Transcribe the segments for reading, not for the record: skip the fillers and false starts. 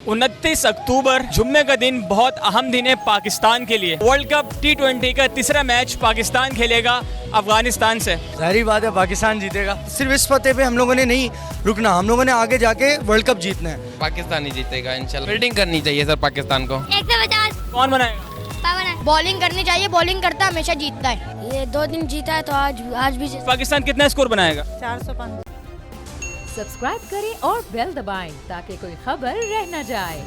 29 अक्टूबर जुम्मे का दिन बहुत अहम दिन है पाकिस्तान के लिए। वर्ल्ड कप T20 का तीसरा मैच पाकिस्तान खेलेगा अफगानिस्तान से। जाहिर बात है पाकिस्तान जीतेगा। सिर्फ इस फतेह पे हम लोगों ने नहीं रुकना, हम लोगों ने आगे जाके वर्ल्ड कप जीतना है। पाकिस्तान ही जीतेगा इंशाल्लाह। फील्डिंग करनी चाहिए सर पाकिस्तान को। 150 कौन बनाएगा? बॉलिंग करनी चाहिए, बॉलिंग करता हमेशा जीतता है। ये 2 दिन जीता है तो आज भी पाकिस्तान कितना स्कोर बनाएगा? 405। सब्सक्राइब करें और बेल दबाएं ताकि कोई खबर रह न जाए।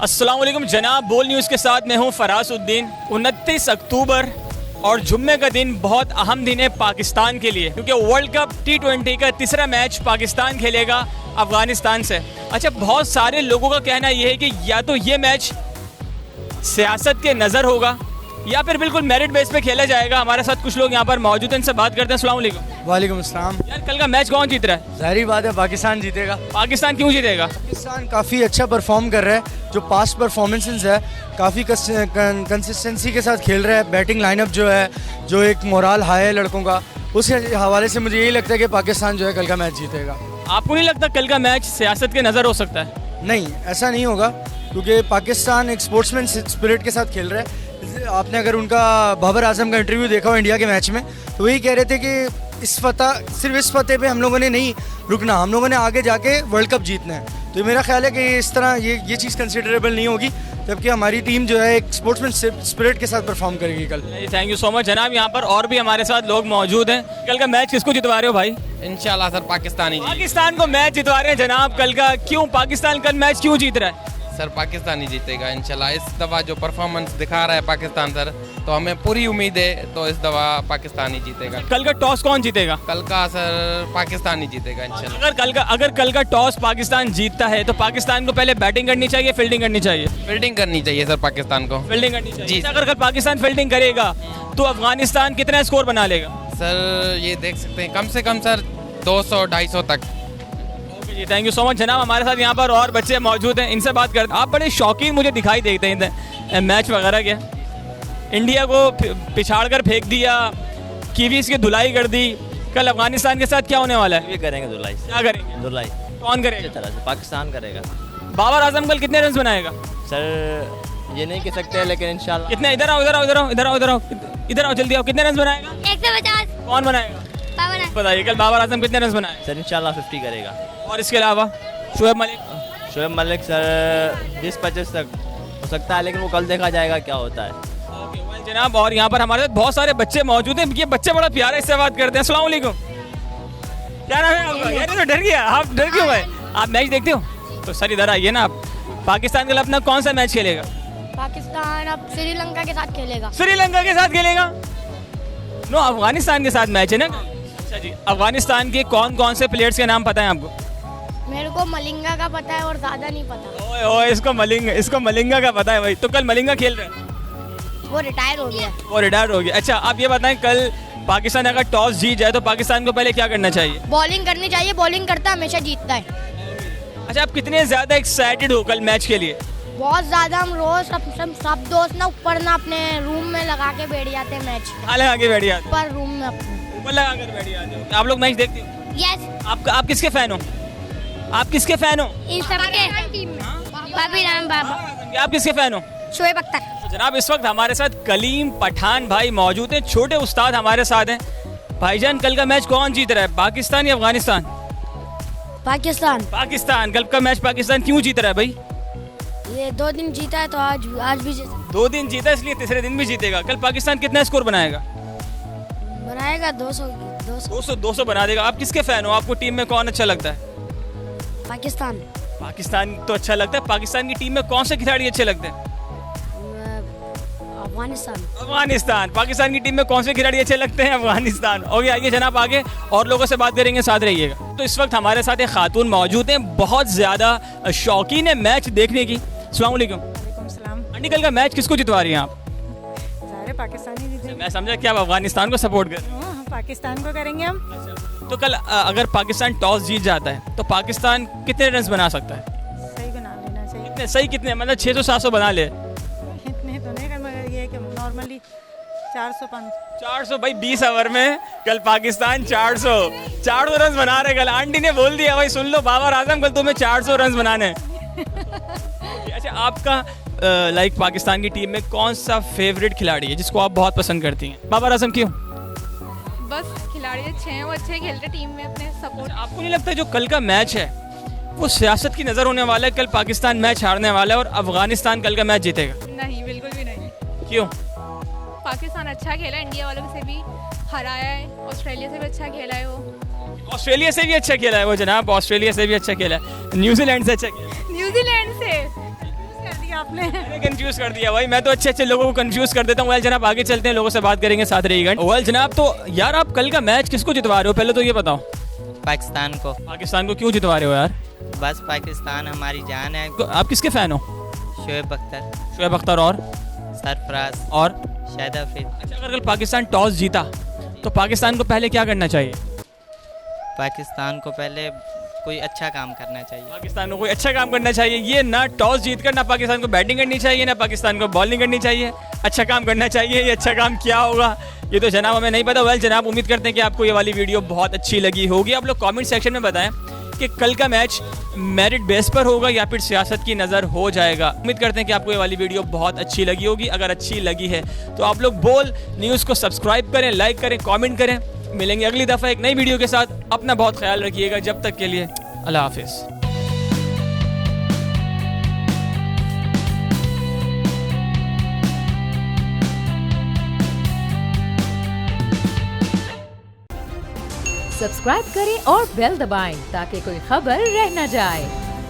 अस्सलाम वालेकुम जनाब, बोल न्यूज़ के साथ मैं हूँ फरासुद्दीन। 29 अक्टूबर और जुम्मे का दिन बहुत अहम दिन है पाकिस्तान के लिए, क्योंकि वर्ल्ड कप T20 का तीसरा मैच पाकिस्तान खेलेगा अफगानिस्तान से। अच्छा, बहुत सारे लोगों का कहना यह है कि या तो ये मैच सियासत के नज़र होगा या फिर बिल्कुल मेरिट बेस पे खेला जाएगा। हमारे साथ कुछ लोग यहाँ पर मौजूद हैं, इनसे बात करते हैं। अस्सलाम वालेकुम। वालेकुम अस्सलाम। यार, कल का मैच कौन जीत रहा है? जाहिर बात है पाकिस्तान जीतेगा। पाकिस्तान क्यों जीतेगा? पाकिस्तान काफ़ी अच्छा परफॉर्म कर रहा है। जो पास्ट परफॉर्मेंसेस है काफ़ी कंसिस्टेंसी के साथ खेल रहा है। बैटिंग लाइनअप जो है, जो एक मोराल हाई है लड़कों का, उस हवाले से मुझे यही लगता है कि पाकिस्तान जो है कल का मैच जीतेगा। आपको नहीं लगता कल का मैच सियासत के नज़र हो सकता है? नहीं, ऐसा नहीं होगा, क्योंकि पाकिस्तान एक स्पोर्ट्समैन स्पिरिट के साथ खेल रहा है। आपने अगर उनका बाबर आजम का इंटरव्यू देखा हो इंडिया के मैच में, तो वही कह रहे थे कि सिर्फ इस फतेह पे हम लोगों ने नहीं रुकना, हम लोगों ने आगे जाके वर्ल्ड कप जीतना है। तो मेरा ख्याल है कि इस तरह ये चीज़ कंसिडरेबल नहीं होगी, जबकि हमारी टीम जो है एक स्पोर्ट्समैन स्पिरिट के साथ परफॉर्म करेगी कल। थैंक यू सो मच जनाब। यहाँ पर और भी हमारे साथ लोग मौजूद हैं। कल का मैच किसको जितवा रहे हो भाई? इंशाल्लाह सर पाकिस्तान ही पाकिस्तान को मैच जितवा रहे हैं जनाब कल का। क्यों पाकिस्तान कल मैच क्यों जीत रहा है? सर पाकिस्तान ही जीतेगा इंशाल्लाह। इस दफ़ा जो परफॉर्मेंस दिखा रहा है पाकिस्तान सर, तो हमें पूरी उम्मीद है तो इस दफ़ा पाकिस्तान ही जीतेगा। कल का टॉस कौन जीतेगा? कल का सर पाकिस्तान ही जीतेगा इंशाल्लाह। अगर कल का टॉस पाकिस्तान जीतता है तो पाकिस्तान को पहले बैटिंग करनी चाहिए, फील्डिंग करनी चाहिए? फील्डिंग करनी चाहिए सर पाकिस्तान को। फील्डिंग करनी चाहिए जी। अगर कल पाकिस्तान फील्डिंग करेगा तो अफगानिस्तान कितना स्कोर बना लेगा? सर ये देख सकते हैं कम से कम सर 200-250 तक। जी, थैंक यू सो मच जनाब। हमारे साथ यहाँ पर और बच्चे मौजूद हैं, इनसे बात करते हैं। आप बड़े शौकीन मुझे दिखाई देते हैं मैच वगैरह के। इंडिया को पिछाड़ कर फेंक दिया, कीवीज की धुलाई कर दी। कल अफगानिस्तान के साथ क्या होने वाला है? ये करेंगे धुलाई। क्या करेंगे? धुलाई कौन करेगा? तरह से पाकिस्तान करेगा। बाबर आजम कल कितने रन बनाएगा? सर ये नहीं कह सकते, लेकिन इंशाल्लाह। कितने? इधर आओ, इधर आओ, इधर आओ, इधर आओ, इधर आओ, इधर आओ, जल्दी आओ। कितने रन बनाएगा? 150 कौन बनाएगा? बताइए कल बाबर आजम कितने रन बनाए? सर इंशाल्लाह 50 करेगा। और इसके अलावा शोएब मलिक? शोएब मलिक सर 20-25 तक हो सकता है, लेकिन वो कल देखा जाएगा क्या होता है। ओके, वेल जनाब। और यहाँ पर हमारे साथ बहुत सारे बच्चे मौजूद हैं। ये बच्चे बड़ा प्यारा, इससे बात करते हैं। अस्सलाम वालेकुम। क्या नाम है आपका? यार ये तो डर गया। आप डर क्यों गए? आप मैच देखते हो? तो सर इधर आइए ना आप। पाकिस्तान कल अपना कौन सा मैच खेलेगा? पाकिस्तान अब श्रीलंका के साथ खेलेगा। श्रीलंका के साथ खेलेगा? नो, अफगानिस्तान के साथ मैच है ना। अच्छा जी, अफगानिस्तान के कौन कौन से प्लेयर्स के नाम पता है आपको? मेरे को मलिंगा का पता है और ज्यादा नहीं पता। ओए ओए, इसको मलिंगा का पता है भाई। तो कल मलिंगा खेल रहे हैं? वो रिटायर हो गया। वो रिटायर हो गया। अच्छा, आप ये बताएं कल पाकिस्तान अगर टॉस जीत जाए तो पाकिस्तान को पहले क्या करना चाहिए? बॉलिंग करनी चाहिए, बॉलिंग करता हमेशा जीतता है। अच्छा, आप कितने ज्यादा एक्साइटेड हो कल मैच के लिए? बहुत ज्यादा। हम रोज सब दोस्त ना ऊपर ना अपने रूम में लगा के बैठ जाते हैं मैच। हाल आगे बैठ जाते ऊपर रूम में अपने। ऊपर लगा कर बैठ जाते हो। आप लोग मैच देखते हो? यस। आप किसके फैन हो? आप किसके फैन हो? इन सबके टीम में बाबी राम बाबा। आप किसके फैन हो? शोएब अख्तर। तो जनाब इस वक्त हमारे साथ कलीम पठान भाई मौजूद हैं, छोटे उस्ताद हमारे साथ हैं। भाईजान कल का मैच कौन जीत रहा है, पाकिस्तान या अफगानिस्तान? पाकिस्तान। पाकिस्तान। कल का मैच पाकिस्तान क्यों जीत रहा है भाई? ये 2 दिन जीता है तो आज भी जीता। 2 दिन जीता इसलिए तीसरे दिन भी जीतेगा। कल पाकिस्तान कितना स्कोर बनाएगा? बनाएगा 200 बना देगा। आप किसके फैन हो? आपको टीम में कौन अच्छा लगता है? पाकिस्तान। पाकिस्तान तो अच्छा लगता है। पाकिस्तान की टीम में कौन से खिलाड़ी अच्छे लगते हैं? अफगानिस्तान। पाकिस्तान की टीम में कौन से खिलाड़ी अच्छे लगते हैं? अफगानिस्तान। ओके, आइए जनाब आगे और लोगों से बात करेंगे, साथ रहिएगा। तो इस वक्त हमारे साथ एक खातून मौजूद हैं, बहुत ज़्यादा शौकीन है मैच देखने की। अस्सलाम वालेकुम। वालेकुम सलाम। आंटी कल का मैच किसको जितवा रही हैं आप? सारे पाकिस्तानी जीतेंगे। मैं समझा कि आप अफगानिस्तान को सपोर्ट कर रहे हैं। हाँ, पाकिस्तान को करेंगे हम। तो कल अगर पाकिस्तान टॉस जीत जाता है तो पाकिस्तान कितने रन बना सकता है? सही बना लेना चाहिए। कितने मतलब 600-700 बना ले? इतने तो नहीं, मगर ये कि नॉर्मली 400-500। 400 भाई 20 ओवर में कल पाकिस्तान 400 रन बना रहे। कल आंटी ने बोल दिया भाई, सुन लो बाबर आजम कल तुम्हें 400 रन बनाने। अच्छा, आपका लाइक पाकिस्तान की टीम में कौन सा फेवरेट खिलाड़ी है जिसको आप बहुत पसंद करती हैं? बाबर आजम क्यों? बस खिलाड़ी अच्छे हैं, वो अच्छे खेलते टीम में अपने सपोर्ट। आपको नहीं लगता जो कल का मैच है वो सियासत की नज़र होने वाला है? कल पाकिस्तान मैच हारने वाला है और अफगानिस्तान कल का मैच जीतेगा। नहीं, बिल्कुल भी नहीं। क्यों? पाकिस्तान अच्छा खेला, इंडिया वालों से भी हराया है, ऑस्ट्रेलिया से भी अच्छा खेला है वो। ऑस्ट्रेलिया से भी अच्छा खेला है वो जनाब, ऑस्ट्रेलिया से भी अच्छा खेला है, न्यूजीलैंड से अच्छा खेला है। न्यूजीलैंड से कर दिया आपने। मैंने कंफ्यूज कर दिया भाई, मैं तो अच्छे अच्छे लोगों को कंफ्यूज कर देता हूँ। वेल जनाब, आगे चलते हैं, लोगों से बात करेंगे, साथ रहिएगा। वेल जनाब, तो यार आप कल का मैच किसको जितवा रहे हो, पहले तो ये बताओ। पाकिस्तान को। पाकिस्तान को क्यों जितवा रहे हो यार? बस पाकिस्तान हमारी जान है। तो आप किसके फैन हो? शोएब अख्तर, शोएब अख्तर और सरफराज और शाहिद अफरीदी। अच्छा, अगर कल पाकिस्तान टॉस जीता तो पाकिस्तान को पहले क्या करना चाहिए? पाकिस्तान को पहले कोई अच्छा काम करना चाहिए। पाकिस्तान को कोई अच्छा काम करना चाहिए, ये ना टॉस जीतकर ना पाकिस्तान को बैटिंग करनी चाहिए ना पाकिस्तान को बॉलिंग करनी चाहिए, अच्छा काम करना चाहिए। ये अच्छा काम क्या होगा ये तो जनाब हमें नहीं पता। वेल जनाब, उम्मीद करते हैं कि आपको ये वाली वीडियो बहुत अच्छी लगी होगी। आप लोग कमेंट सेक्शन में बताएं कि कल का मैच मेरिट बेस पर होगा या फिर सियासत की नज़र हो जाएगा। उम्मीद करते हैं कि आपको ये वाली वीडियो बहुत अच्छी लगी होगी। अगर अच्छी लगी है तो आप लोग बोल न्यूज़ को सब्सक्राइब करें, लाइक करें, कमेंट करें। मिलेंगे अगली दफ़ा एक नई वीडियो के साथ। अपना बहुत ख्याल रखिएगा। जब तक के लिए अल्लाह हाफिज़। सब्सक्राइब करें और बेल दबाएं ताकि कोई खबर रह न जाए।